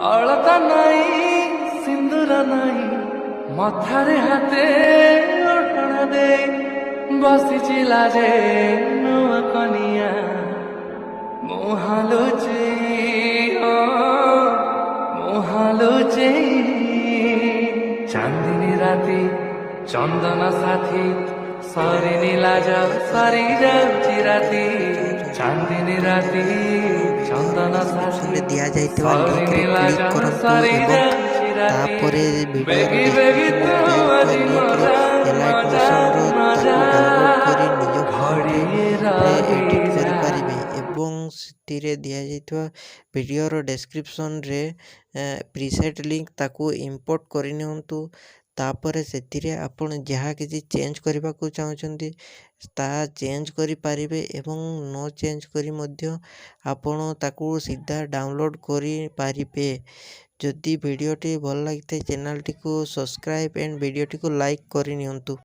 ଅଳତା ନାଇଁ ସିନ୍ଦୁର ନାଇଁ ମଥାରେ ହାତେ ଓଢ଼ଣା ଦେଇ ବସିଛି ଲାଜେ ନୂଆ କନିଆ ମୁହାଁଲୁଛି ମୁହାଁଲୁଛି ଚାନ୍ଦିନୀ ରାତି ଚନ୍ଦନ ସାଥୀ ସରିନି ଲାଜ ସରି ଯାଉଛି ରାତି ଚାନ୍ଦିନୀ ରାତି ଚନ୍ଦନ ସାଥୀ ଦିଆଯାଇଥିବା ସରିନି ଲିଙ୍କରେ ଲାଜ କ୍ଲିକ୍ କରନ୍ତୁ ସରି ଏବଂ ଯାଉଛି ରାତି ତାପରେ ବେଗି ଭିଡ଼ିଓର ବେଗି ତୁ ଆଜି ଲିଙ୍କରେ ଏଲାଇଟ୍ ମିଶନର ତାକୁ ଡାଉନଲୋଡ୍ କରି ନିଜ ଫୋନରେ ଏଡିଟ୍ କରିପାରିବେ ଏବଂ ସେଥିରେ ଦିଆଯାଇଥିବା ଭିଡ଼ିଓର ଡେସ୍କ୍ରିପସନରେ ପ୍ରିସେଟ୍ ଲିଙ୍କ ତାକୁ ଇମ୍ପୋର୍ଟ କରିନିଅନ୍ତୁ। ତାପରେ ସେଥିରେ ଆପଣ ଯାହା କିଛି ଚେଞ୍ଜ କରିବାକୁ ଚାହୁଁଛନ୍ତି ତାହା ଚେଞ୍ଜ କରିପାରିବେ ଏବଂ ନ ଚେଞ୍ଜ କରି ମଧ୍ୟ ଆପଣ ତାକୁ ସିଧା ଡାଉନଲୋଡ଼୍ କରିପାରିବେ। ଯଦି ଭିଡ଼ିଓଟି ଭଲ ଲାଗିଥାଏ ଚ୍ୟାନେଲଟିକୁ ସବସ୍କ୍ରାଇବ୍ ଆଣ୍ଡ ଭିଡ଼ିଓଟିକୁ ଲାଇକ୍ କରିନିଅନ୍ତୁ।